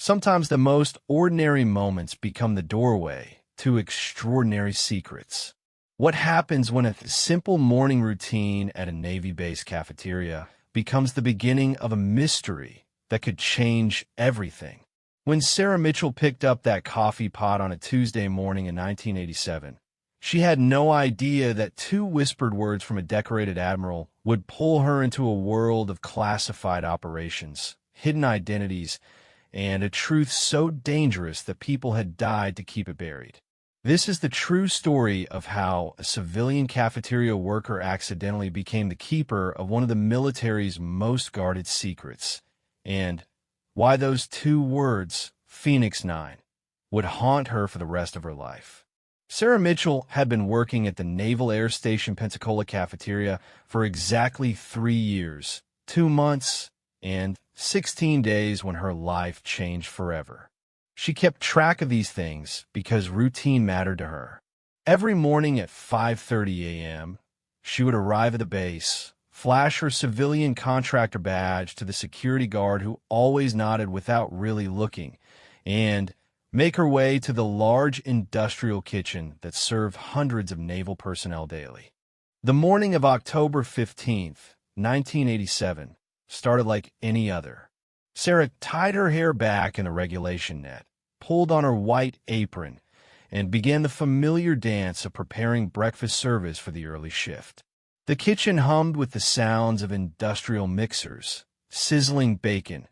Sometimes the most ordinary moments become the doorway to extraordinary secrets. What happens when a simple morning routine at a Navy base cafeteria becomes the beginning of a mystery that could change everything? When Sarah Mitchell picked up that coffee pot on a Tuesday morning in 1987, she had no idea that two whispered words from a decorated admiral would pull her into a world of classified operations, hidden identities, and a truth so dangerous that people had died to keep it buried. This is the true story of how a civilian cafeteria worker accidentally became the keeper of one of the military's most guarded secrets, and why those two words, Phoenix 9, would haunt her for the rest of her life. Sarah Mitchell had been working at the Naval Air Station Pensacola cafeteria for exactly 3 years, 2 months, and 16 days when her life changed forever. She kept track of these things because routine mattered to her. Every morning at 5:30 a.m., she would arrive at the base, flash her civilian contractor badge to the security guard who always nodded without really looking, and make her way to the large industrial kitchen that served hundreds of naval personnel daily. The morning of October 15th, 1987, started like any other. Sarah tied her hair back in a regulation net, pulled on her white apron, and began the familiar dance of preparing breakfast service for the early shift. The kitchen hummed with the sounds of industrial mixers, sizzling bacon,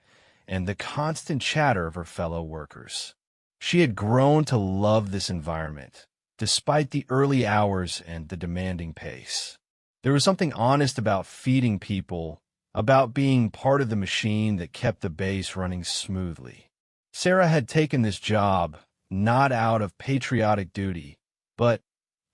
and the constant chatter of her fellow workers. She had grown to love this environment, despite the early hours and the demanding pace. There was something honest about feeding people, about being part of the machine that kept the base running smoothly. Sarah had taken this job not out of patriotic duty, but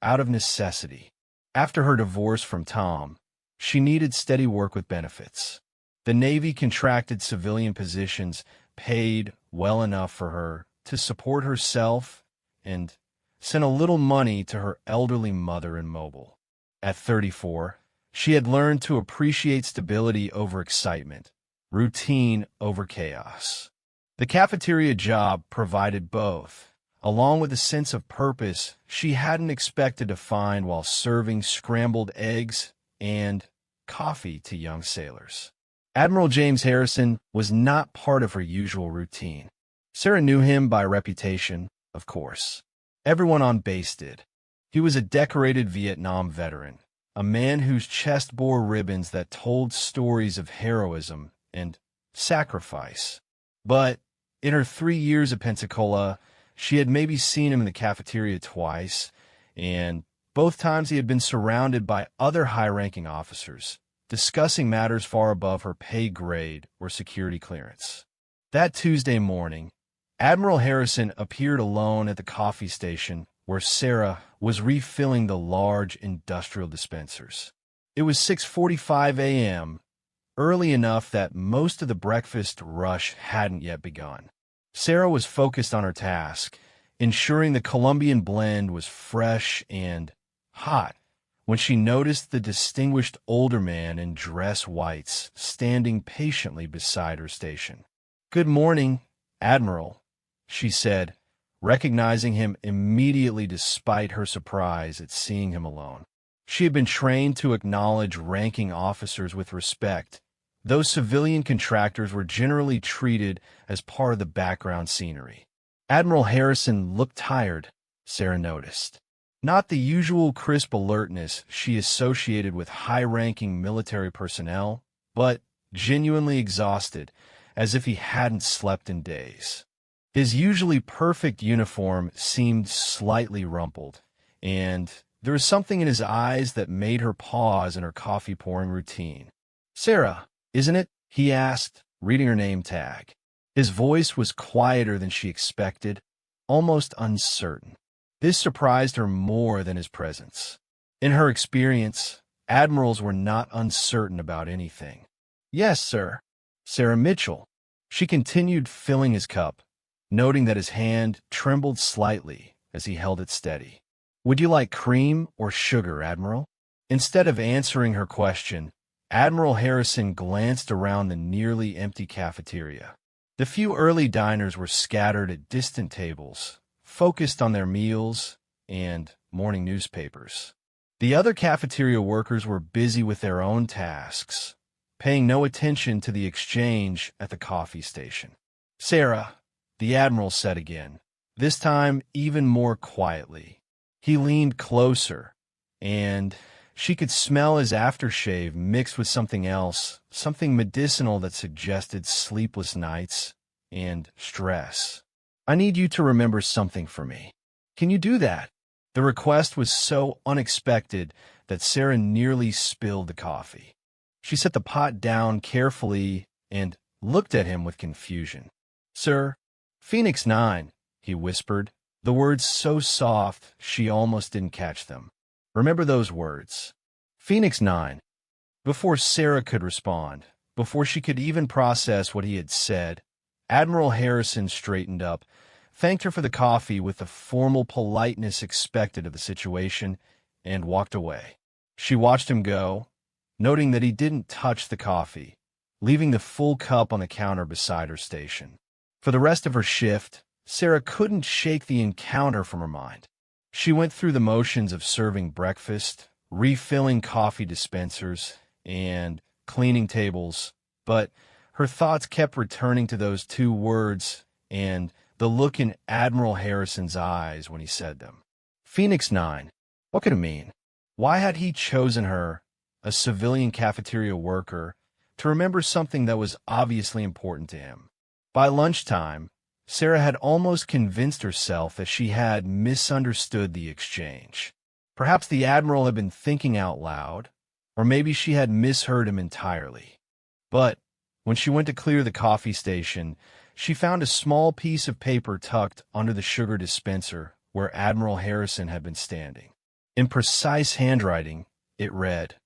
out of necessity. After her divorce from Tom, she needed steady work with benefits. The Navy contracted civilian positions paid well enough for her to support herself and sent a little money to her elderly mother in Mobile. At 34, she had learned to appreciate stability over excitement, routine over chaos. The cafeteria job provided both, along with a sense of purpose she hadn't expected to find while serving scrambled eggs and coffee to young sailors. Admiral James Harrison was not part of her usual routine. Sarah knew him by reputation, of course. Everyone on base did. He was a decorated Vietnam veteran, a man whose chest bore ribbons that told stories of heroism and sacrifice. But in her 3 years at Pensacola, she had maybe seen him in the cafeteria twice, and both times he had been surrounded by other high-ranking officers, discussing matters far above her pay grade or security clearance. That Tuesday morning, Admiral Harrison appeared alone at the coffee station where Sarah was refilling the large industrial dispensers. It was 6:45 a.m., early enough that most of the breakfast rush hadn't yet begun. Sarah was focused on her task, ensuring the Colombian blend was fresh and hot, when she noticed the distinguished older man in dress whites standing patiently beside her station. "Good morning, Admiral," she said, recognizing him immediately despite her surprise at seeing him alone. She had been trained to acknowledge ranking officers with respect. Those civilian contractors were generally treated as part of the background scenery. Admiral Harrison looked tired, Sarah noticed. Not the usual crisp alertness she associated with high-ranking military personnel, but genuinely exhausted, as if he hadn't slept in days. His usually perfect uniform seemed slightly rumpled, and there was something in his eyes that made her pause in her coffee-pouring routine. "Sarah, isn't it?" he asked, reading her name tag. His voice was quieter than she expected, almost uncertain. This surprised her more than his presence. In her experience, admirals were not uncertain about anything. "Yes, sir." "Sarah Mitchell." She continued filling his cup, noting that his hand trembled slightly as he held it steady. "Would you like cream or sugar, Admiral?" Instead of answering her question, Admiral Harrison glanced around the nearly empty cafeteria. The few early diners were scattered at distant tables, focused on their meals and morning newspapers. The other cafeteria workers were busy with their own tasks, paying no attention to the exchange at the coffee station. "Sarah," the Admiral said again, this time even more quietly. He leaned closer, and she could smell his aftershave mixed with something else, something medicinal that suggested sleepless nights and stress. "I need you to remember something for me. Can you do that?" The request was so unexpected that Sarah nearly spilled the coffee. She set the pot down carefully and looked at him with confusion. "Sir, Phoenix 9, he whispered, the words so soft she almost didn't catch them. "Remember those words. Phoenix 9. Before Sarah could respond, before she could even process what he had said, Admiral Harrison straightened up, thanked her for the coffee with the formal politeness expected of the situation, and walked away. She watched him go, noting that he didn't touch the coffee, leaving the full cup on the counter beside her station. For the rest of her shift, Sarah couldn't shake the encounter from her mind. She went through the motions of serving breakfast, refilling coffee dispensers, and cleaning tables, but her thoughts kept returning to those two words and the look in Admiral Harrison's eyes when he said them. Phoenix 9. What could it mean? Why had he chosen her, a civilian cafeteria worker, to remember something that was obviously important to him? By lunchtime, Sarah had almost convinced herself that she had misunderstood the exchange. Perhaps the Admiral had been thinking out loud, or maybe she had misheard him entirely. But when she went to clear the coffee station, she found a small piece of paper tucked under the sugar dispenser where Admiral Harrison had been standing. In precise handwriting, it read,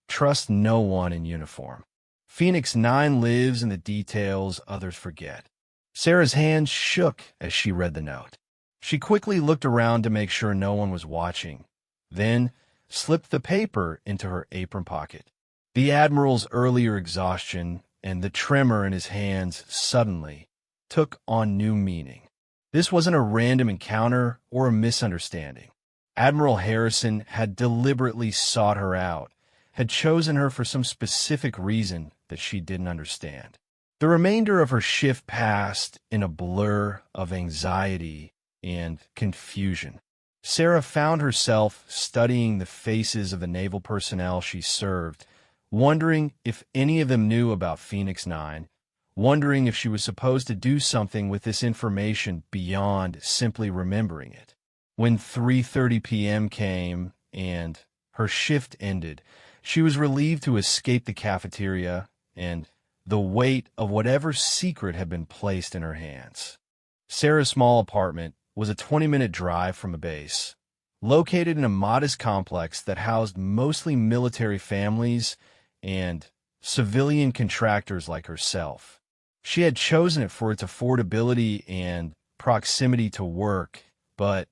"Trust no one in uniform. Phoenix 9 lives in the details others forget." Sarah's hands shook as she read the note. She quickly looked around to make sure no one was watching, then slipped the paper into her apron pocket. The Admiral's earlier exhaustion and the tremor in his hands suddenly took on new meaning. This wasn't a random encounter or a misunderstanding. Admiral Harrison had deliberately sought her out, had chosen her for some specific reason that she didn't understand. The remainder of her shift passed in a blur of anxiety and confusion. Sarah found herself studying the faces of the naval personnel she served, wondering if any of them knew about Phoenix 9, wondering if she was supposed to do something with this information beyond simply remembering it. When 3:30 p.m. came and her shift ended, she was relieved to escape the cafeteria and the weight of whatever secret had been placed in her hands. Sarah's small apartment was a 20-minute drive from a base, located in a modest complex that housed mostly military families and civilian contractors like herself. She had chosen it for its affordability and proximity to work, but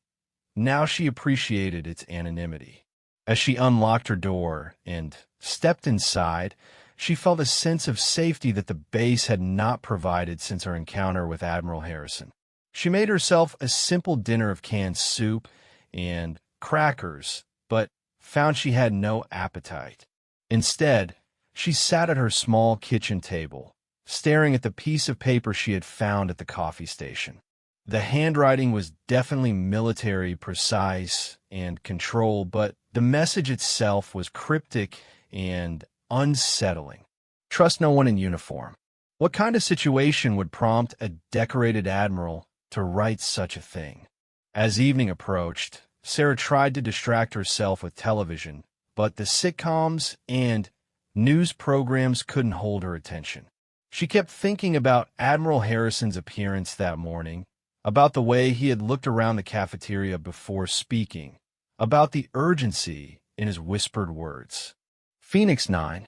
now she appreciated its anonymity. As she unlocked her door and stepped inside, she felt a sense of safety that the base had not provided since her encounter with Admiral Harrison. She made herself a simple dinner of canned soup and crackers, but found she had no appetite. Instead, she sat at her small kitchen table, staring at the piece of paper she had found at the coffee station. The handwriting was definitely military, precise, and controlled, but the message itself was cryptic and unsettling. Trust no one in uniform. What kind of situation would prompt a decorated admiral to write such a thing? As evening approached, Sarah tried to distract herself with television, but the sitcoms and news programs couldn't hold her attention. She kept thinking about Admiral Harrison's appearance that morning, about the way he had looked around the cafeteria before speaking, about the urgency in his whispered words. Phoenix 9.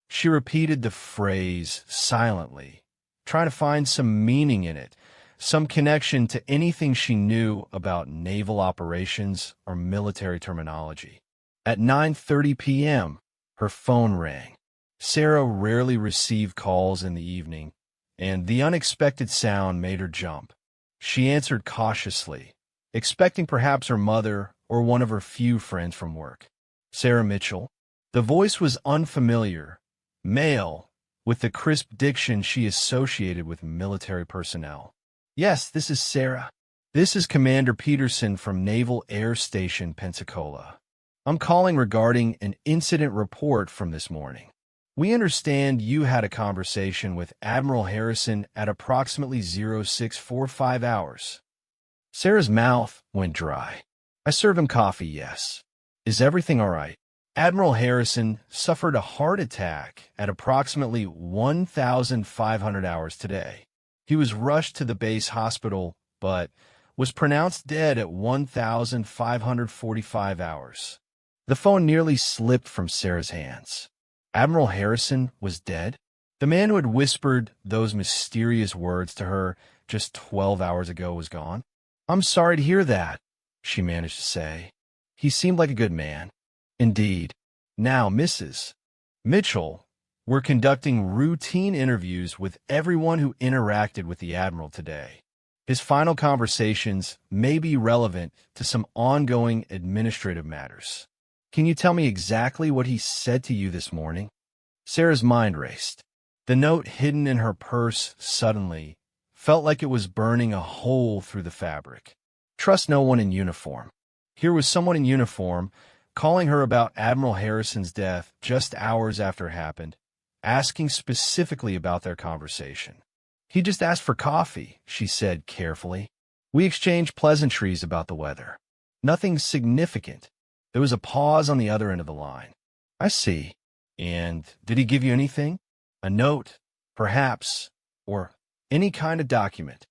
She repeated the phrase silently, trying to find some meaning in it, some connection to anything she knew about naval operations or military terminology. At 9:30 p.m., her phone rang. Sarah rarely received calls in the evening, and the unexpected sound made her jump. She answered cautiously, expecting perhaps her mother or one of her few friends from work. Sarah Mitchell. The voice was unfamiliar, male, with the crisp diction she associated with military personnel. Yes, this is Sarah. This is Commander Peterson from Naval Air Station Pensacola. I'm calling regarding an incident report from this morning. We understand you had a conversation with Admiral Harrison at approximately 0645 hours. Sarah's mouth went dry. I serve him coffee, yes. Is everything all right? Admiral Harrison suffered a heart attack at approximately 1,500 hours today. He was rushed to the base hospital, but was pronounced dead at 1,545 hours. The phone nearly slipped from Sarah's hands. Admiral Harrison was dead? The man who had whispered those mysterious words to her just 12 hours ago was gone? I'm sorry to hear that, she managed to say. He seemed like a good man. Indeed. Now, Mrs. Mitchell, we're conducting routine interviews with everyone who interacted with the Admiral today. His final conversations may be relevant to some ongoing administrative matters. Can you tell me exactly what he said to you this morning? Sarah's mind raced. The note hidden in her purse suddenly felt like it was burning a hole through the fabric. Trust no one in uniform. Here was someone in uniform calling her about Admiral Harrison's death just hours after it happened, asking specifically about their conversation. He just asked for coffee, she said carefully. We exchanged pleasantries about the weather. Nothing significant. There was a pause on the other end of the line. I see. And did he give you anything? A note, perhaps, or any kind of document?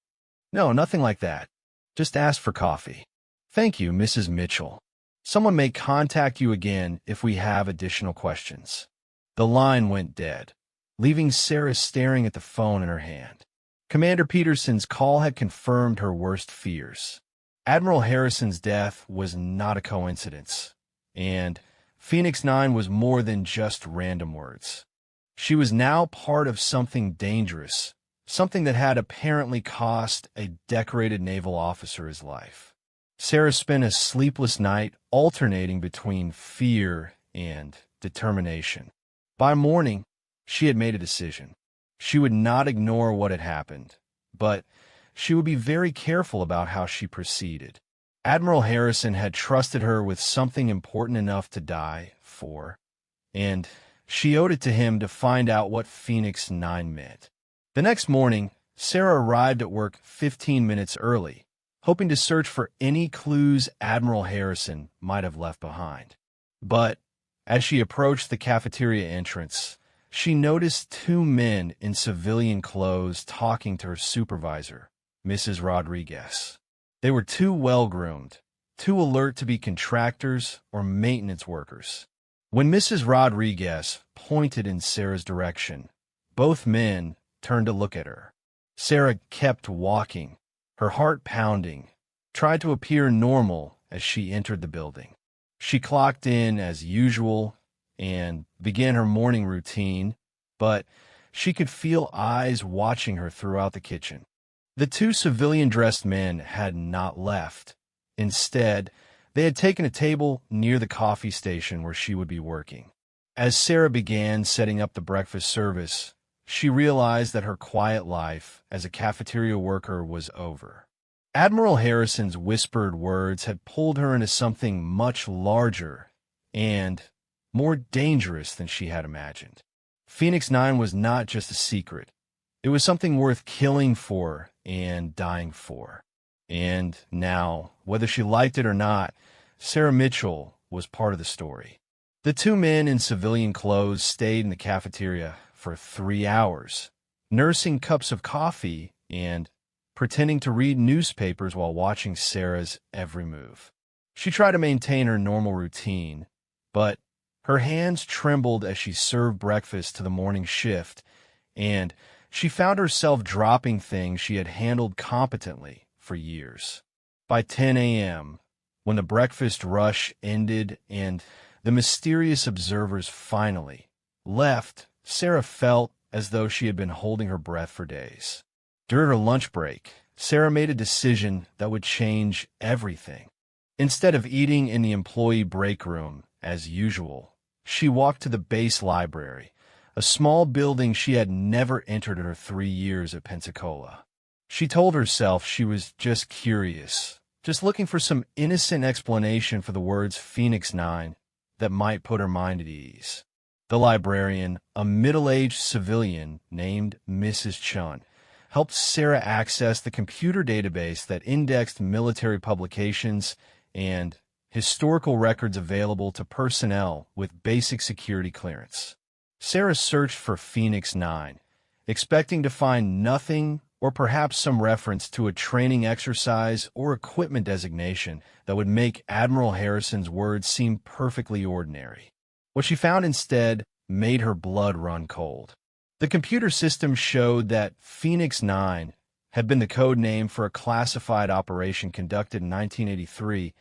No, nothing like that. Just asked for coffee. Thank you, Mrs. Mitchell. Someone may contact you again if we have additional questions. The line went dead, leaving Sarah staring at the phone in her hand. Commander Peterson's call had confirmed her worst fears. Admiral Harrison's death was not a coincidence, and Phoenix 9 was more than just random words. She was now part of something dangerous, something that had apparently cost a decorated naval officer his life. Sarah spent a sleepless night alternating between fear and determination. By morning, she had made a decision. She would not ignore what had happened, but she would be very careful about how she proceeded. Admiral Harrison had trusted her with something important enough to die for, and she owed it to him to find out what Phoenix 9 meant. The next morning, Sarah arrived at work 15 minutes early, hoping to search for any clues Admiral Harrison might have left behind. But as she approached the cafeteria entrance, she noticed two men in civilian clothes talking to her supervisor, Mrs. Rodriguez. They were too well-groomed, too alert to be contractors or maintenance workers. When Mrs. Rodriguez pointed in Sarah's direction, both men turned to look at her. Sarah kept walking, her heart pounding, tried to appear normal as she entered the building. She clocked in as usual and began her morning routine, but she could feel eyes watching her throughout the kitchen. The two civilian-dressed men had not left. Instead, they had taken a table near the coffee station where she would be working. As Sarah began setting up the breakfast service, she realized that her quiet life as a cafeteria worker was over. Admiral Harrison's whispered words had pulled her into something much larger and more dangerous than she had imagined. Phoenix 9 was not just a secret. It was something worth killing for and dying for. And now, whether she liked it or not, Sarah Mitchell was part of the story. The two men in civilian clothes stayed in the cafeteria for 3 hours, nursing cups of coffee and pretending to read newspapers while watching Sarah's every move. She tried to maintain her normal routine, but her hands trembled as she served breakfast to the morning shift, and she found herself dropping things she had handled competently for years. By 10 a.m., when the breakfast rush ended and the mysterious observers finally left, Sarah felt as though she had been holding her breath for days. During her lunch break, Sarah made a decision that would change everything. Instead of eating in the employee break room, as usual, she walked to the base library, a small building she had never entered in her 3 years at Pensacola. She told herself she was just curious, just looking for some innocent explanation for the words Phoenix 9 that might put her mind at ease. The librarian, a middle-aged civilian named Mrs. Chun, helped Sarah access the computer database that indexed military publications and historical records available to personnel with basic security clearance. Sarah searched for Phoenix 9, expecting to find nothing or perhaps some reference to a training exercise or equipment designation that would make Admiral Harrison's words seem perfectly ordinary. What she found instead made her blood run cold. The computer system showed that Phoenix 9 had been the code name for a classified operation conducted in 1983,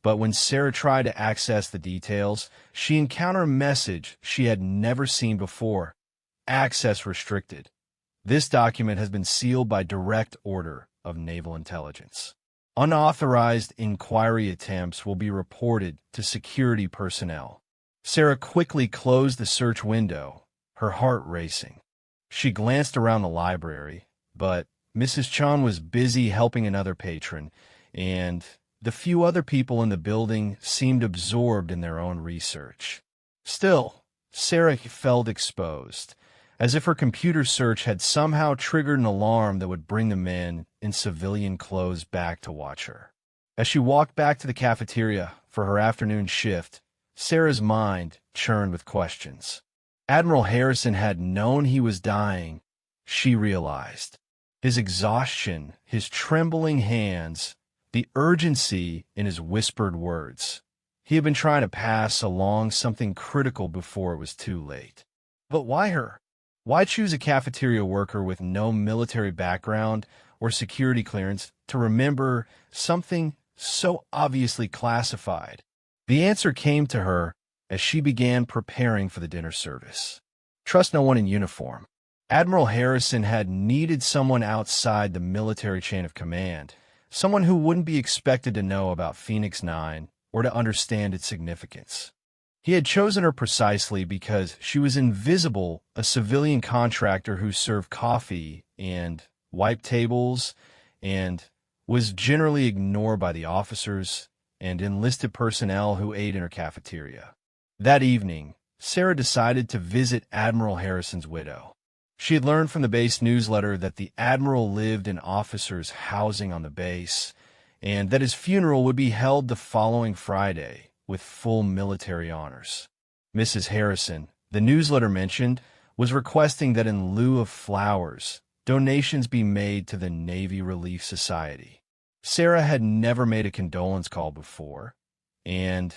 but when Sarah tried to access the details, she encountered a message she had never seen before: access restricted. This document has been sealed by direct order of Naval Intelligence. Unauthorized inquiry attempts will be reported to security personnel. Sarah quickly closed the search window, her heart racing. She glanced around the library, but Mrs. Chun was busy helping another patron, and the few other people in the building seemed absorbed in their own research. Still, Sarah felt exposed, as if her computer search had somehow triggered an alarm that would bring the men in civilian clothes back to watch her. As she walked back to the cafeteria for her afternoon shift, Sarah's mind churned with questions. Admiral Harrison had known he was dying, she realized. His exhaustion, his trembling hands, the urgency in his whispered words. He had been trying to pass along something critical before it was too late. But why her? Why choose a cafeteria worker with no military background or security clearance to remember something so obviously classified? The answer came to her as she began preparing for the dinner service. Trust no one in uniform. Admiral Harrison had needed someone outside the military chain of command, someone who wouldn't be expected to know about Phoenix 9 or to understand its significance. He had chosen her precisely because she was invisible, a civilian contractor who served coffee and wiped tables and was generally ignored by the officers and enlisted personnel who ate in her cafeteria. That evening, Sarah decided to visit Admiral Harrison's widow. She had learned from the base newsletter that the Admiral lived in officers' housing on the base, and that his funeral would be held the following Friday with full military honors. Mrs. Harrison, the newsletter mentioned, was requesting that in lieu of flowers, donations be made to the Navy Relief Society. Sarah had never made a condolence call before, and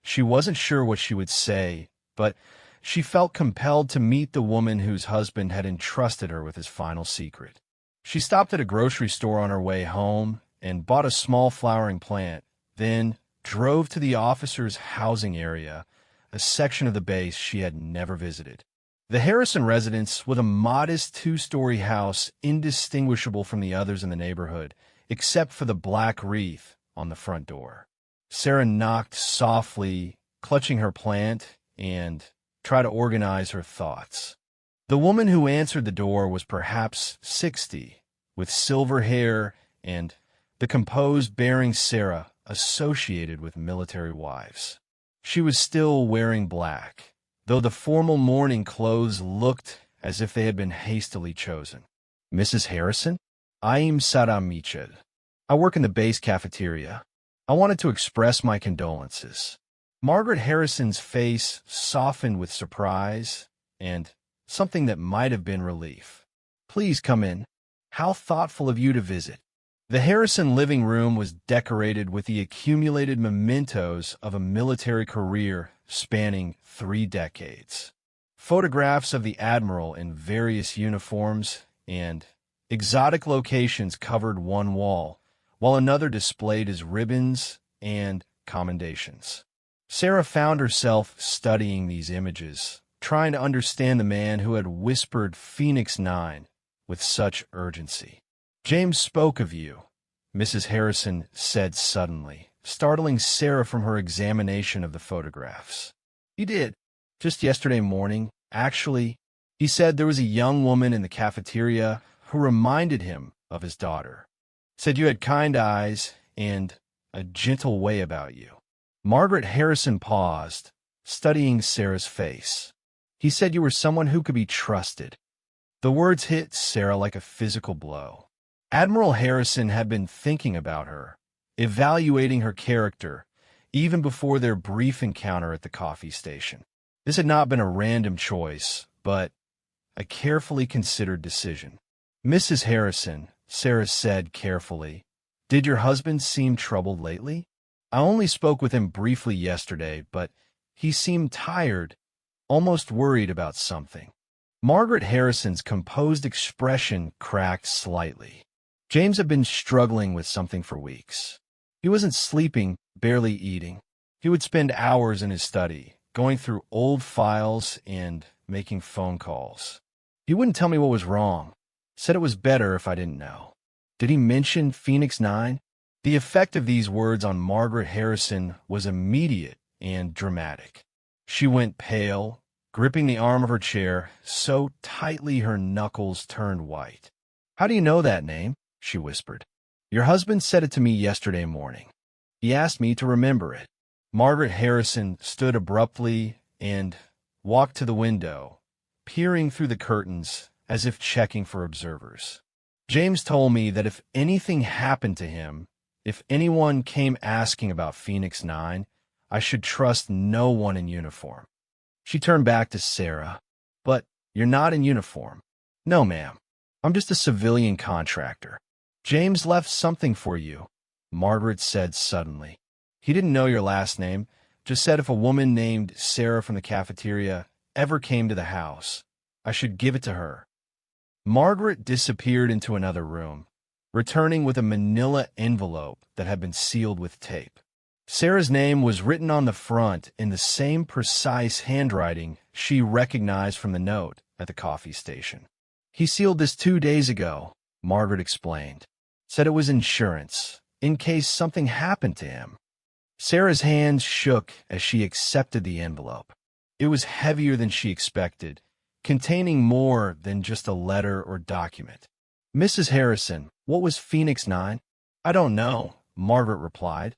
she wasn't sure what she would say, but she felt compelled to meet the woman whose husband had entrusted her with his final secret. She stopped at a grocery store on her way home and bought a small flowering plant, then drove to the officers' housing area, a section of the base she had never visited. The Harrison residence was a modest 2-story house indistinguishable from the others in the neighborhood, except for the black wreath on the front door. Sarah knocked softly, clutching her plant, and tried to organize her thoughts. The woman who answered the door was perhaps 60, with silver hair and the composed bearing Sarah associated with military wives. She was still wearing black, though the formal mourning clothes looked as if they had been hastily chosen. Mrs. Harrison? I'm Sarah Mitchell. I work in the base cafeteria. I wanted to express my condolences. Margaret Harrison's face softened with surprise and something that might have been relief. Please come in. How thoughtful of you to visit. The Harrison living room was decorated with the accumulated mementos of a military career spanning 3 decades. Photographs of the Admiral in various uniforms and exotic locations covered one wall, while another displayed his ribbons and commendations. Sarah found herself studying these images, trying to understand the man who had whispered Phoenix 9 with such urgency. "James spoke of you," Mrs. Harrison said suddenly, startling Sarah from her examination of the photographs. "He did. Just yesterday morning, actually. He said there was a young woman in the cafeteria who reminded him of his daughter. Said you had kind eyes and a gentle way about you." Margaret Harrison paused, studying Sarah's face. "He said you were someone who could be trusted." The words hit Sarah like a physical blow. Admiral Harrison had been thinking about her, evaluating her character, even before their brief encounter at the coffee station. This had not been a random choice, but a carefully considered decision. "Mrs. Harrison," Sarah said carefully, "did your husband seem troubled lately? I only spoke with him briefly yesterday, but he seemed tired, almost worried about something." Margaret Harrison's composed expression cracked slightly. James had been struggling with something for weeks. He wasn't sleeping, barely eating. He would spend hours in his study, going through old files and making phone calls. He wouldn't tell me what was wrong. Said it was better if I didn't know. Did he mention Phoenix 9? The effect of these words on Margaret Harrison was immediate and dramatic. She went pale, gripping the arm of her chair so tightly her knuckles turned white. "How do you know that name?" she whispered. "Your husband said it to me yesterday morning. He asked me to remember it." Margaret Harrison stood abruptly and walked to the window, peering through the curtains as if checking for observers. "James told me that if anything happened to him, if anyone came asking about Phoenix 9, I should trust no one in uniform." She turned back to Sarah. "But you're not in uniform." "No, ma'am. I'm just a civilian contractor." "James left something for you," Margaret said suddenly. "He didn't know your last name, just said if a woman named Sarah from the cafeteria ever came to the house, I should give it to her." Margaret disappeared into another room, returning with a manila envelope that had been sealed with tape. Sarah's name was written on the front in the same precise handwriting she recognized from the note at the coffee station. "He sealed this 2 days ago," Margaret explained. "Said it was insurance, in case something happened to him." Sarah's hands shook as she accepted the envelope. It was heavier than she expected, containing more than just a letter or document. "Mrs. Harrison, what was Phoenix 9? "I don't know," Margaret replied,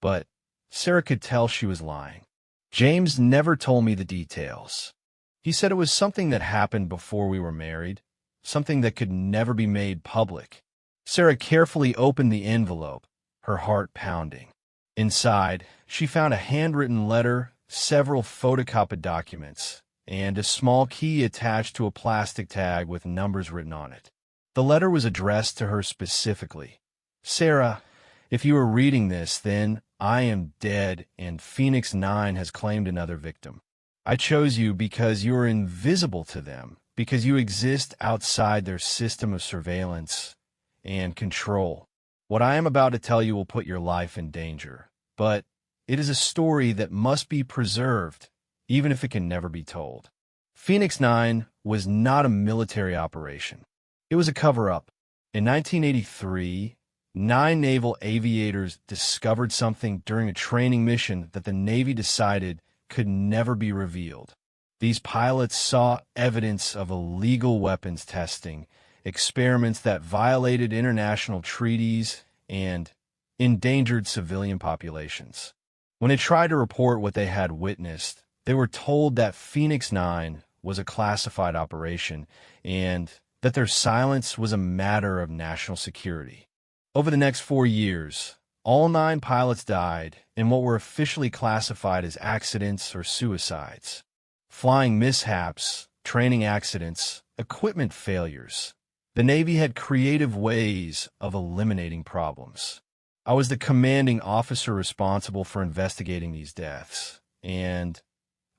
but Sarah could tell she was lying. "James never told me the details. He said it was something that happened before we were married, something that could never be made public." Sarah carefully opened the envelope, her heart pounding. Inside, she found a handwritten letter, several photocopied documents, and a small key attached to a plastic tag with numbers written on it. The letter was addressed to her specifically. "Sarah, if you are reading this, then I am dead and Phoenix 9 has claimed another victim. I chose you because you are invisible to them, because you exist outside their system of surveillance and control. What I am about to tell you will put your life in danger, but it is a story that must be preserved, even if it can never be told." Phoenix 9 was not a military operation. It was a cover-up. In 1983, 9 naval aviators discovered something during a training mission that the Navy decided could never be revealed. These pilots saw evidence of illegal weapons testing, experiments that violated international treaties, and endangered civilian populations. When they tried to report what they had witnessed, they were told that Phoenix 9 was a classified operation and that their silence was a matter of national security. Over the next 4 years, all 9 pilots died in what were officially classified as accidents or suicides. Flying mishaps, training accidents, equipment failures. The Navy had creative ways of eliminating problems. I was the commanding officer responsible for investigating these deaths, and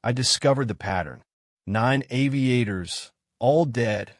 I discovered the pattern. 9 aviators, all dead,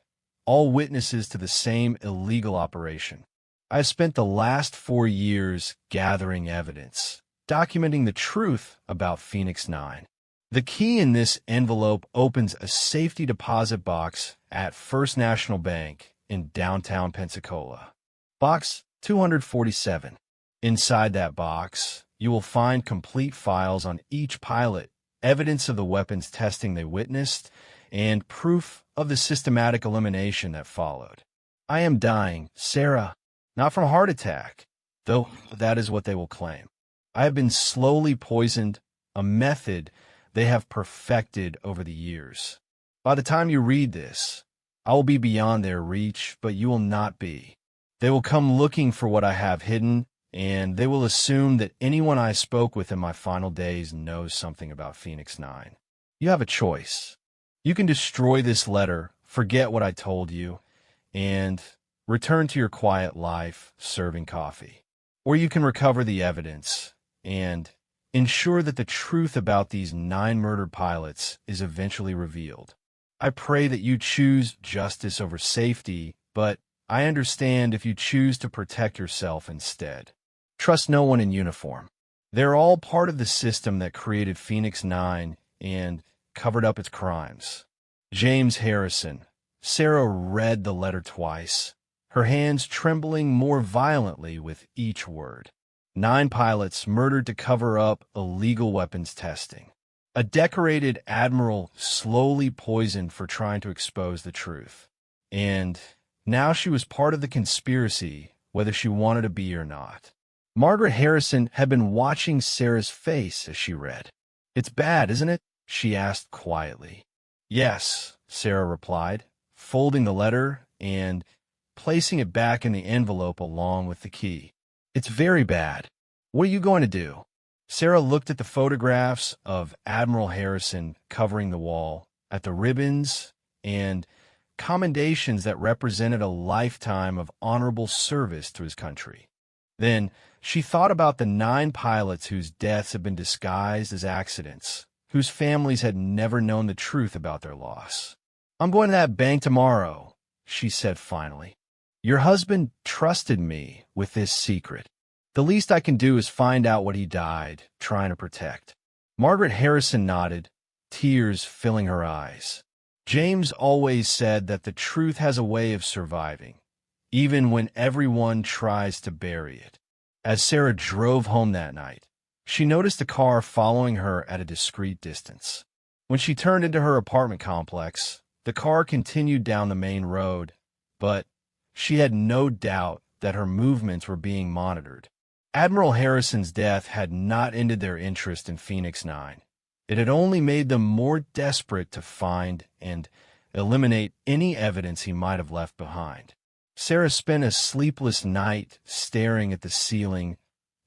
all witnesses to the same illegal operation. I have spent the last 4 years gathering evidence, documenting the truth about Phoenix 9. The key in this envelope opens a safety deposit box at First National Bank in downtown Pensacola. Box 247. Inside that box, you will find complete files on each pilot, evidence of the weapons testing they witnessed, and proof of the systematic elimination that followed. I am dying, Sarah, not from a heart attack, though that is what they will claim. I have been slowly poisoned, a method they have perfected over the years. By the time you read this, I will be beyond their reach, but you will not be. They will come looking for what I have hidden, and they will assume that anyone I spoke with in my final days knows something about Phoenix 9. You have a choice. You can destroy this letter, forget what I told you, and return to your quiet life serving coffee. Or you can recover the evidence and ensure that the truth about these 9 murdered pilots is eventually revealed. I pray that you choose justice over safety, but I understand if you choose to protect yourself instead. Trust no one in uniform. They're all part of the system that created Phoenix 9 and covered up its crimes. James Harrison. Sarah read the letter twice, her hands trembling more violently with each word. 9 pilots murdered to cover up illegal weapons testing. A decorated admiral slowly poisoned for trying to expose the truth. And now she was part of the conspiracy, whether she wanted to be or not. Margaret Harrison had been watching Sarah's face as she read. "It's bad, isn't it?" she asked quietly. "Yes," Sarah replied, folding the letter and placing it back in the envelope along with the key. "It's very bad. What are you going to do?" Sarah looked at the photographs of Admiral Harrison covering the wall, at the ribbons and commendations that represented a lifetime of honorable service to his country. Then she thought about the 9 pilots whose deaths had been disguised as accidents, whose families had never known the truth about their loss. "I'm going to that bank tomorrow," she said finally. "Your husband trusted me with this secret. The least I can do is find out what he died trying to protect." Margaret Harrison nodded, tears filling her eyes. James always said that the truth has a way of surviving, even when everyone tries to bury it. As Sarah drove home that night, she noticed a car following her at a discreet distance. When she turned into her apartment complex, the car continued down the main road, but she had no doubt that her movements were being monitored. Admiral Harrison's death had not ended their interest in Phoenix 9. It had only made them more desperate to find and eliminate any evidence he might have left behind. Sarah spent a sleepless night staring at the ceiling,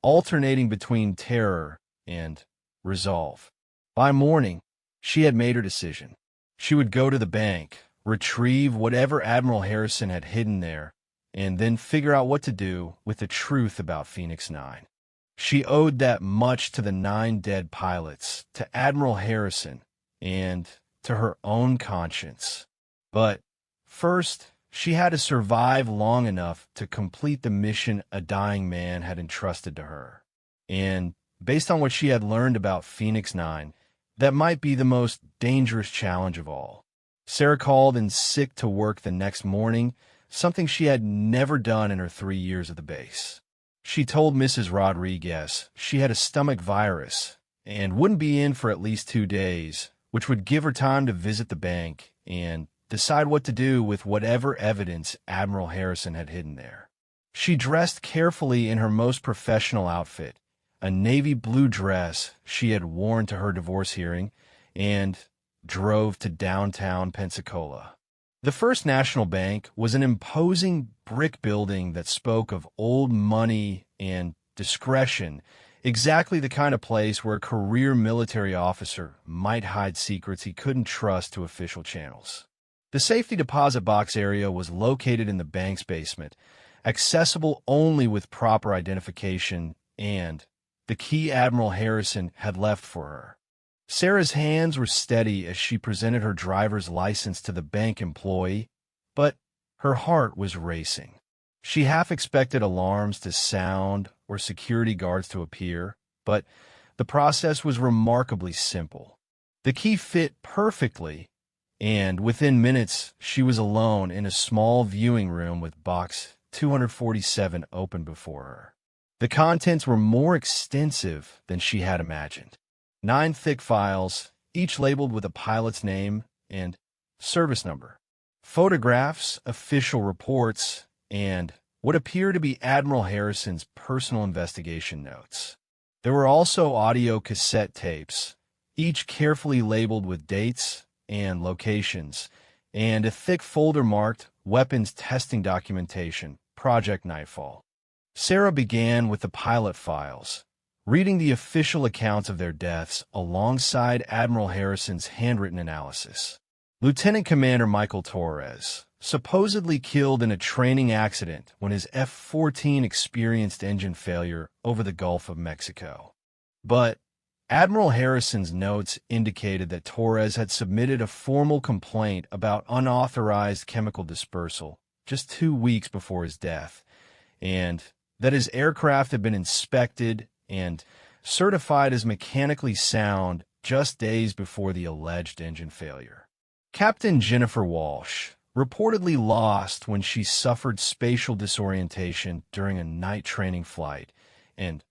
alternating between terror and resolve. By morning, she had made her decision. She would go to the bank, retrieve whatever Admiral Harrison had hidden there, and then figure out what to do with the truth about Phoenix 9. She owed that much to the 9 dead pilots, to Admiral Harrison, and to her own conscience. But first, she had to survive long enough to complete the mission a dying man had entrusted to her. And based on what she had learned about Phoenix 9, that might be the most dangerous challenge of all. Sarah called in sick to work the next morning, something she had never done in her 3 years at the base. She told Mrs. Rodriguez she had a stomach virus and wouldn't be in for at least 2 days, which would give her time to visit the bank and decide what to do with whatever evidence Admiral Harrison had hidden there. She dressed carefully in her most professional outfit, a navy blue dress she had worn to her divorce hearing, and drove to downtown Pensacola. The First National Bank was an imposing brick building that spoke of old money and discretion, exactly the kind of place where a career military officer might hide secrets he couldn't trust to official channels. The safety deposit box area was located in the bank's basement, accessible only with proper identification and the key Admiral Harrison had left for her. Sarah's hands were steady as she presented her driver's license to the bank employee, but her heart was racing. She half expected alarms to sound or security guards to appear, but the process was remarkably simple. The key fit perfectly, and within minutes, she was alone in a small viewing room with box 247 open before her. The contents were more extensive than she had imagined. 9 thick files, each labeled with a pilot's name and service number. Photographs, official reports, and what appeared to be Admiral Harrison's personal investigation notes. There were also audio cassette tapes, each carefully labeled with dates and locations, and a thick folder marked Weapons Testing Documentation, Project Nightfall. Sarah began with the pilot files, reading the official accounts of their deaths alongside Admiral Harrison's handwritten analysis. Lieutenant Commander Michael Torres, supposedly killed in a training accident when his F-14 experienced engine failure over the Gulf of Mexico. But Admiral Harrison's notes indicated that Torres had submitted a formal complaint about unauthorized chemical dispersal just 2 weeks before his death, and that his aircraft had been inspected and certified as mechanically sound just days before the alleged engine failure. Captain Jennifer Walsh reportedly lost when she suffered spatial disorientation during a night training flight and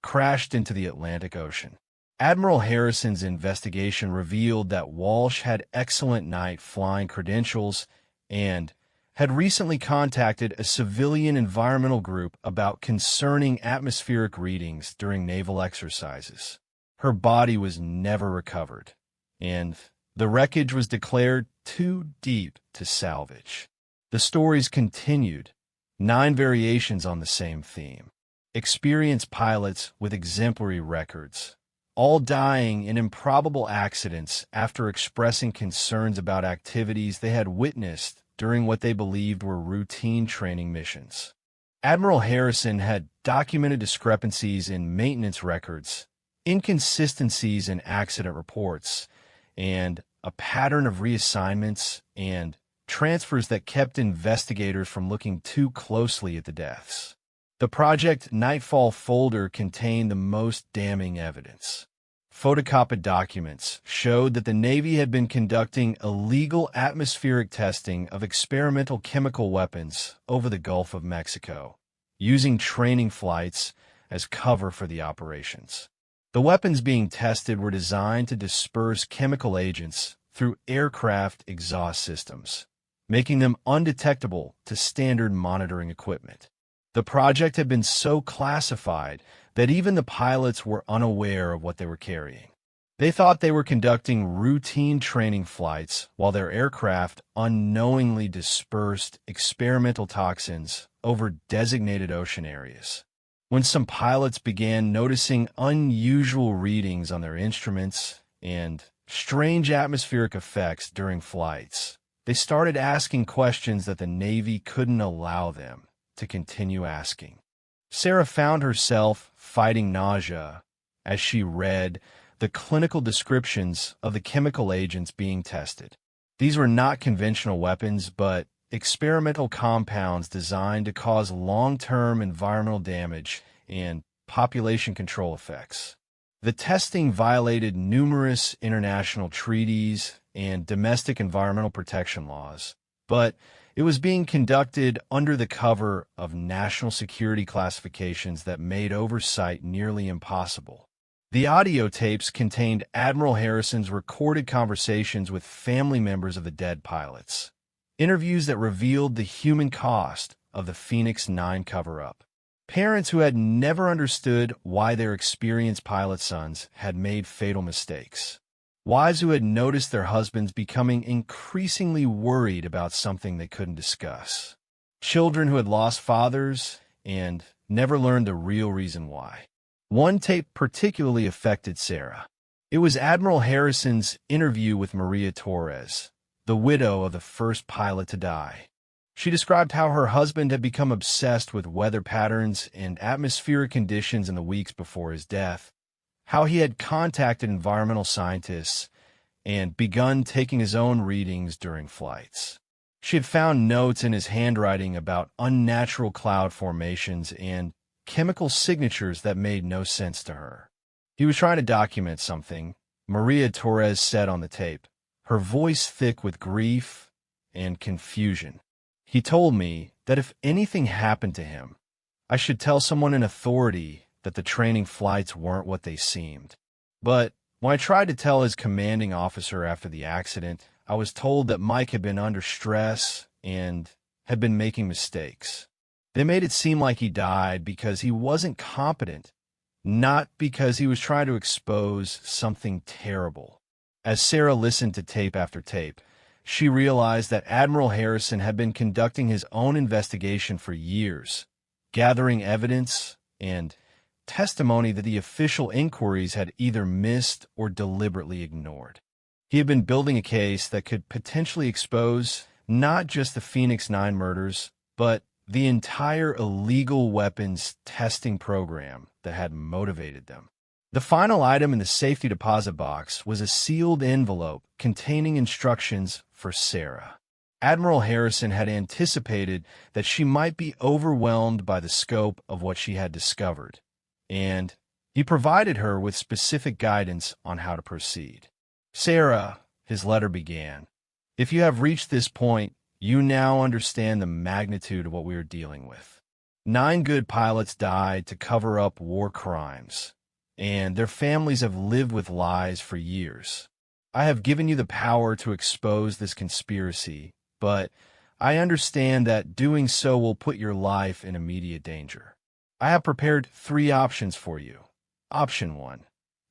crashed into the Atlantic Ocean. Admiral Harrison's investigation revealed that Walsh had excellent night flying credentials and had recently contacted a civilian environmental group about concerning atmospheric readings during naval exercises. Her body was never recovered, and the wreckage was declared too deep to salvage. The stories continued, 9 variations on the same theme. Experienced pilots with exemplary records, all dying in improbable accidents after expressing concerns about activities they had witnessed during what they believed were routine training missions. Admiral Harrison had documented discrepancies in maintenance records, inconsistencies in accident reports, and a pattern of reassignments and transfers that kept investigators from looking too closely at the deaths. The Project Nightfall folder contained the most damning evidence. Photocopied documents showed that the Navy had been conducting illegal atmospheric testing of experimental chemical weapons over the Gulf of Mexico, using training flights as cover for the operations. The weapons being tested were designed to disperse chemical agents through aircraft exhaust systems, making them undetectable to standard monitoring equipment. The project had been so classified that even the pilots were unaware of what they were carrying. They thought they were conducting routine training flights while their aircraft unknowingly dispersed experimental toxins over designated ocean areas. When some pilots began noticing unusual readings on their instruments and strange atmospheric effects during flights, they started asking questions that the Navy couldn't allow them to continue asking. Sarah found herself fighting nausea as she read the clinical descriptions of the chemical agents being tested. These were not conventional weapons, but experimental compounds designed to cause long-term environmental damage and population control effects. The testing violated numerous international treaties and domestic environmental protection laws, but it was being conducted under the cover of national security classifications that made oversight nearly impossible. The audio tapes contained Admiral Harrison's recorded conversations with family members of the dead pilots, interviews that revealed the human cost of the Phoenix 9 cover-up. Parents who had never understood why their experienced pilot sons had made fatal mistakes. Wives who had noticed their husbands becoming increasingly worried about something they couldn't discuss. Children who had lost fathers and never learned the real reason why. One tape particularly affected Sarah. It was Admiral Harrison's interview with Maria Torres, the widow of the first pilot to die. She described how her husband had become obsessed with weather patterns and atmospheric conditions in the weeks before his death, how he had contacted environmental scientists and begun taking his own readings during flights. She had found notes in his handwriting about unnatural cloud formations and chemical signatures that made no sense to her. He was trying to document something, Maria Torres said on the tape, her voice thick with grief and confusion. He told me that if anything happened to him, I should tell someone in authority that the training flights weren't what they seemed. But when I tried to tell his commanding officer after the accident, I was told that Mike had been under stress and had been making mistakes. They made it seem like he died because he wasn't competent, not because he was trying to expose something terrible. As Sarah listened to tape after tape, she realized that Admiral Harrison had been conducting his own investigation for years, gathering evidence and testimony that the official inquiries had either missed or deliberately ignored. He had been building a case that could potentially expose not just the Phoenix 9 murders, but the entire illegal weapons testing program that had motivated them. The final item in the safety deposit box was a sealed envelope containing instructions for Sarah. Admiral Harrison had anticipated that she might be overwhelmed by the scope of what she had discovered, and he provided her with specific guidance on how to proceed. Sarah, his letter began, if you have reached this point, you now understand the magnitude of what we are dealing with. 9 good pilots died to cover up war crimes, and their families have lived with lies for years. I have given you the power to expose this conspiracy, but I understand that doing so will put your life in immediate danger. I have prepared 3 options for you. Option 1.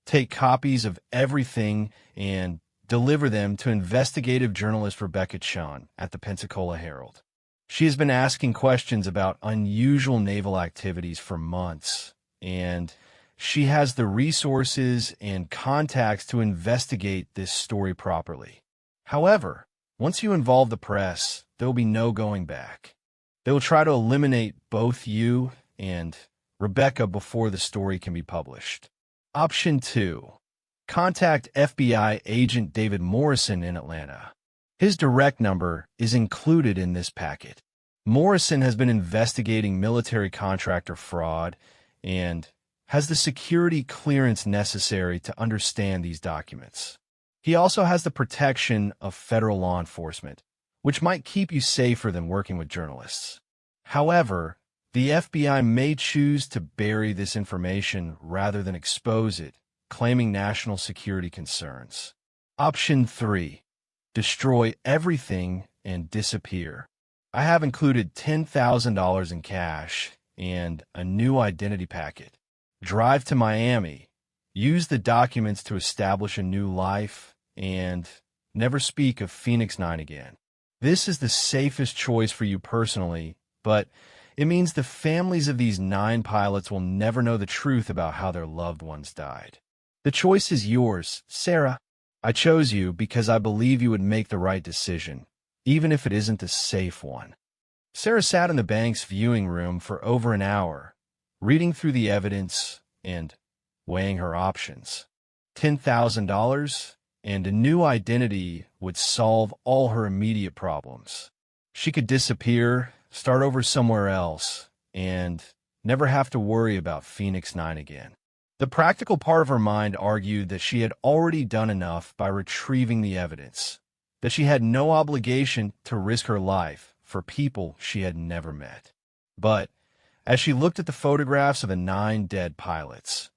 Take copies of everything and deliver them to investigative journalist Rebecca Chun at the Pensacola Herald. She has been asking questions about unusual naval activities for months, and she has the resources and contacts to investigate this story properly. However, once you involve the press, there will be no going back. They will try to eliminate both you and Rebecca before the story can be published. Option 2. Contact FBI agent David Morrison in Atlanta. His direct number is included in this packet. Morrison has been investigating military contractor fraud and has the security clearance necessary to understand these documents. He also has the protection of federal law enforcement, which might keep you safer than working with journalists. However, the FBI may choose to bury this information rather than expose it, claiming national security concerns. Option 3. Destroy everything and disappear. I have included $10,000 in cash and a new identity packet. Drive to Miami, use the documents to establish a new life, and never speak of Phoenix 9 again. This is the safest choice for you personally, but it means the families of these 9 pilots will never know the truth about how their loved ones died. The choice is yours, Sarah. I chose you because I believe you would make the right decision, even if it isn't the safe one. Sarah sat in the bank's viewing room for over an hour, reading through the evidence and weighing her options. $10,000 and a new identity would solve all her immediate problems. She could disappear, start over somewhere else, and never have to worry about Phoenix 9 again. The practical part of her mind argued that she had already done enough by retrieving the evidence, that she had no obligation to risk her life for people she had never met. But as she looked at the photographs of the 9 dead pilots,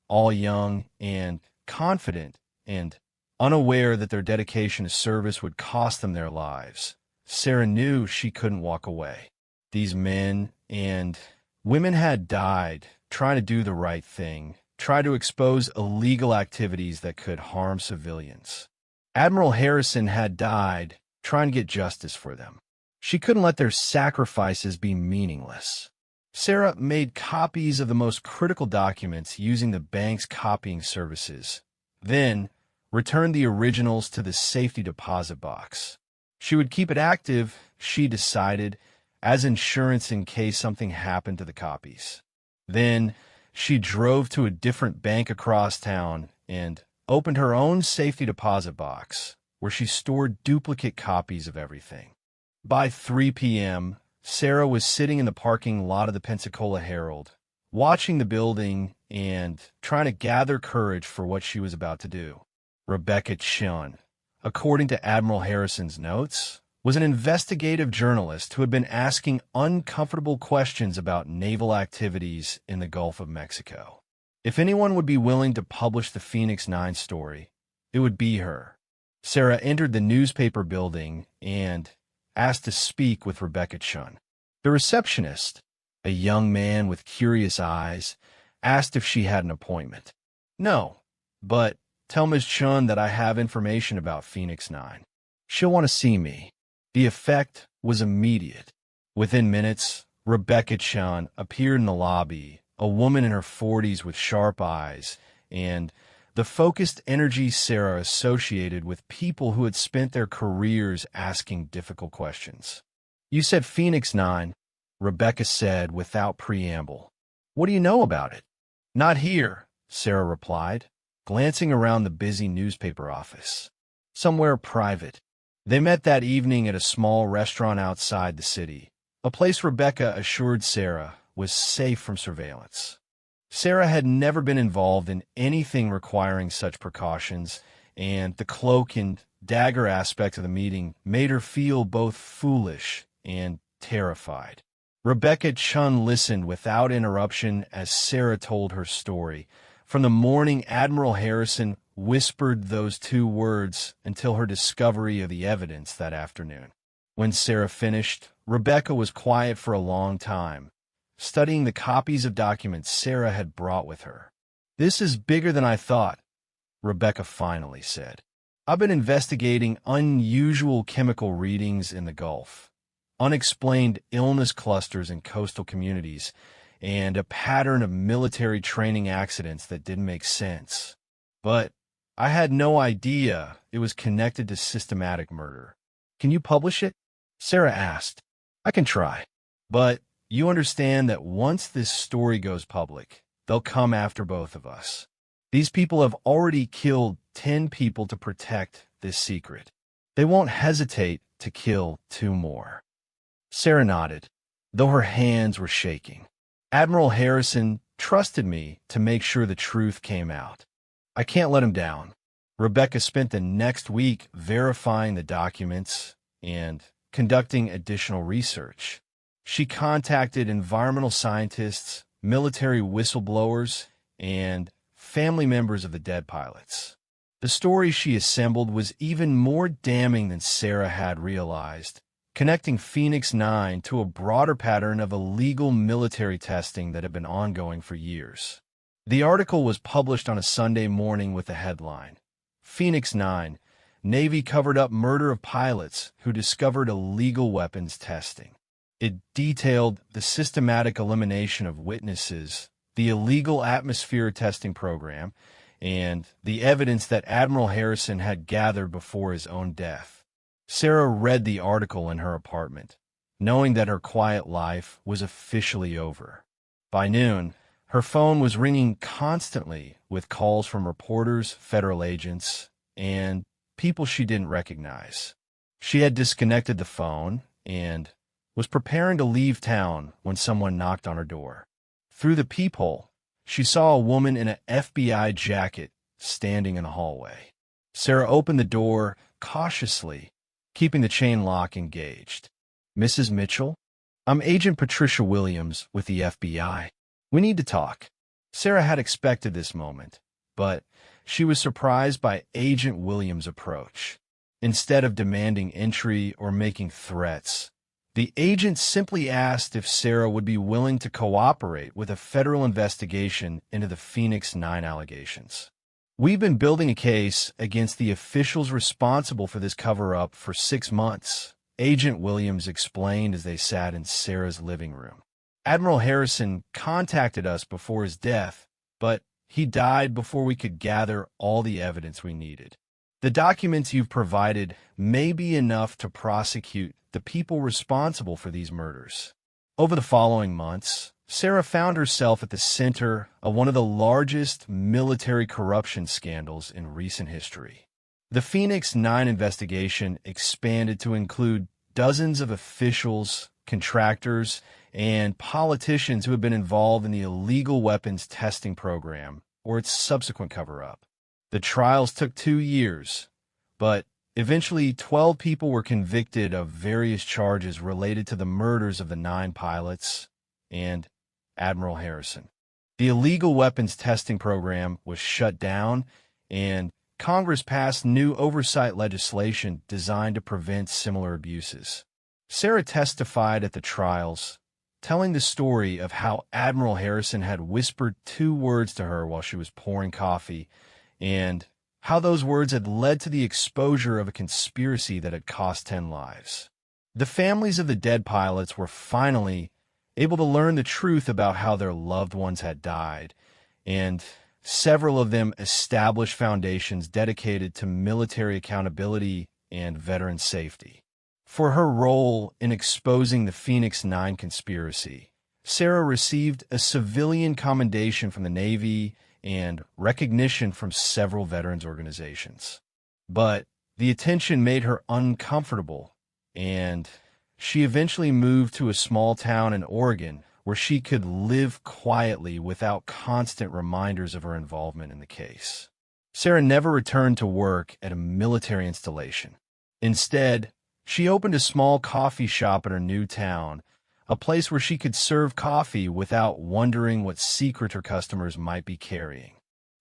all young and confident and unaware that their dedication to service would cost them their lives, Sarah knew she couldn't walk away. These men and women had died trying to do the right thing, try to expose illegal activities that could harm civilians. Admiral Harrison had died trying to get justice for them. She couldn't let their sacrifices be meaningless. Sarah made copies of the most critical documents using the bank's copying services, then returned the originals to the safety deposit box. She would keep it active, she decided, as insurance in case something happened to the copies. Then she drove to a different bank across town and opened her own safety deposit box, where she stored duplicate copies of everything. By 3 p.m., Sarah was sitting in the parking lot of the Pensacola Herald, watching the building and trying to gather courage for what she was about to do. Rebecca Chun, according to Admiral Harrison's notes, was an investigative journalist who had been asking uncomfortable questions about naval activities in the Gulf of Mexico. If anyone would be willing to publish the Phoenix Nine story, it would be her. Sarah entered the newspaper building and asked to speak with Rebecca Chun. The receptionist, a young man with curious eyes, asked if she had an appointment. No, but tell Ms. Chun that I have information about Phoenix Nine. She'll want to see me. The effect was immediate. Within minutes, Rebecca Chun appeared in the lobby, a woman in her 40s with sharp eyes, and the focused energy Sarah associated with people who had spent their careers asking difficult questions. You said Phoenix Nine, Rebecca said without preamble. What do you know about it? Not here, Sarah replied, glancing around the busy newspaper office. Somewhere private. They met that evening at a small restaurant outside the city, a place Rebecca assured Sarah was safe from surveillance. Sarah had never been involved in anything requiring such precautions, and the cloak and dagger aspect of the meeting made her feel both foolish and terrified. Rebecca Chun listened without interruption as Sarah told her story, from the morning Admiral Harrison whispered those two words until her discovery of the evidence that afternoon. When Sarah finished, Rebecca was quiet for a long time, studying the copies of documents Sarah had brought with her. This is bigger than I thought, Rebecca finally said. I've been investigating unusual chemical readings in the Gulf, unexplained illness clusters in coastal communities, and a pattern of military training accidents that didn't make sense. But I had no idea it was connected to systematic murder. Can you publish it? Sarah asked. I can try. But you understand that once this story goes public, they'll come after both of us. These people have already killed 10 people to protect this secret. They won't hesitate to kill 2 more. Sarah nodded, though her hands were shaking. Admiral Harrison trusted me to make sure the truth came out. I can't let him down. Rebecca spent the next week verifying the documents and conducting additional research. She contacted environmental scientists, military whistleblowers, and family members of the dead pilots. The story she assembled was even more damning than Sarah had realized, connecting Phoenix Nine to a broader pattern of illegal military testing that had been ongoing for years. The article was published on a Sunday morning with the headline, Phoenix Nine, Navy covered up murder of pilots who discovered illegal weapons testing. It detailed the systematic elimination of witnesses, the illegal atmosphere testing program, and the evidence that Admiral Harrison had gathered before his own death. Sarah read the article in her apartment, knowing that her quiet life was officially over. By noon, her phone was ringing constantly with calls from reporters, federal agents, and people she didn't recognize. She had disconnected the phone and was preparing to leave town when someone knocked on her door. Through the peephole, she saw a woman in an FBI jacket standing in the hallway. Sarah opened the door cautiously, keeping the chain lock engaged. Mrs. Mitchell? I'm Agent Patricia Williams with the FBI. We need to talk. Sarah had expected this moment, but she was surprised by Agent Williams' approach. Instead of demanding entry or making threats, the agent simply asked if Sarah would be willing to cooperate with a federal investigation into the Phoenix Nine allegations. We've been building a case against the officials responsible for this cover-up for 6 months, Agent Williams explained as they sat in Sarah's living room. Admiral Harrison contacted us before his death, but he died before we could gather all the evidence we needed. The documents you've provided may be enough to prosecute the people responsible for these murders. Over the following months, Sarah found herself at the center of one of the largest military corruption scandals in recent history. The Phoenix Nine investigation expanded to include dozens of officials, contractors, and politicians who had been involved in the illegal weapons testing program or its subsequent cover-up. The trials took 2 years, but eventually 12 people were convicted of various charges related to the murders of the 9 pilots and Admiral Harrison. The illegal weapons testing program was shut down, and Congress passed new oversight legislation designed to prevent similar abuses. Sarah testified at the trials, telling the story of how Admiral Harrison had whispered 2 words to her while she was pouring coffee, and how those words had led to the exposure of a conspiracy that had cost 10 lives. The families of the dead pilots were finally able to learn the truth about how their loved ones had died, and several of them established foundations dedicated to military accountability and veteran safety. For her role in exposing the Phoenix 9 conspiracy, Sarah received a civilian commendation from the Navy and recognition from several veterans organizations. But the attention made her uncomfortable, and she eventually moved to a small town in Oregon where she could live quietly without constant reminders of her involvement in the case. Sarah never returned to work at a military installation. Instead, she opened a small coffee shop in her new town, a place where she could serve coffee without wondering what secret her customers might be carrying.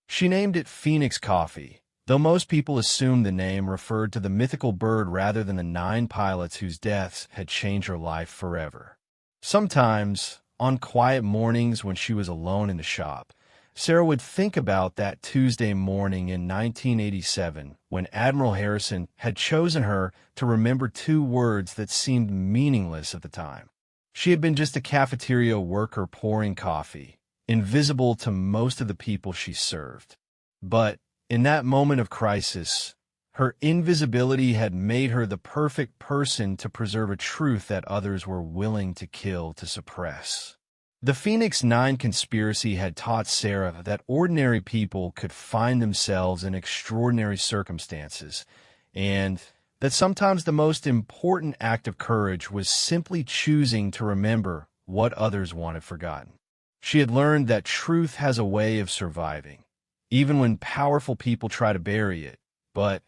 She named it Phoenix Coffee, though most people assumed the name referred to the mythical bird rather than the 9 pilots whose deaths had changed her life forever. Sometimes, on quiet mornings when she was alone in the shop, Sarah would think about that Tuesday morning in 1987 when Admiral Harrison had chosen her to remember 2 words that seemed meaningless at the time. She had been just a cafeteria worker pouring coffee, invisible to most of the people she served. But in that moment of crisis, her invisibility had made her the perfect person to preserve a truth that others were willing to kill to suppress. The Phoenix 9 conspiracy had taught Sarah that ordinary people could find themselves in extraordinary circumstances, and that sometimes the most important act of courage was simply choosing to remember what others wanted forgotten. She had learned that truth has a way of surviving, even when powerful people try to bury it, but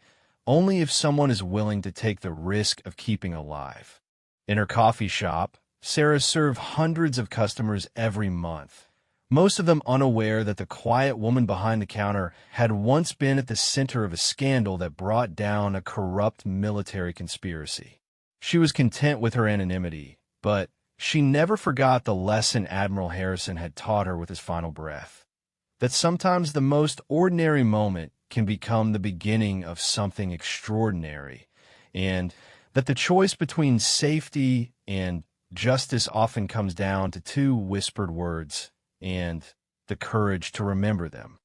only if someone is willing to take the risk of keeping alive. In her coffee shop, Sarah served hundreds of customers every month, most of them unaware that the quiet woman behind the counter had once been at the center of a scandal that brought down a corrupt military conspiracy. She was content with her anonymity, but she never forgot the lesson Admiral Harrison had taught her with his final breath, that sometimes the most ordinary moment can become the beginning of something extraordinary, and that the choice between safety and justice often comes down to 2 whispered words and the courage to remember them.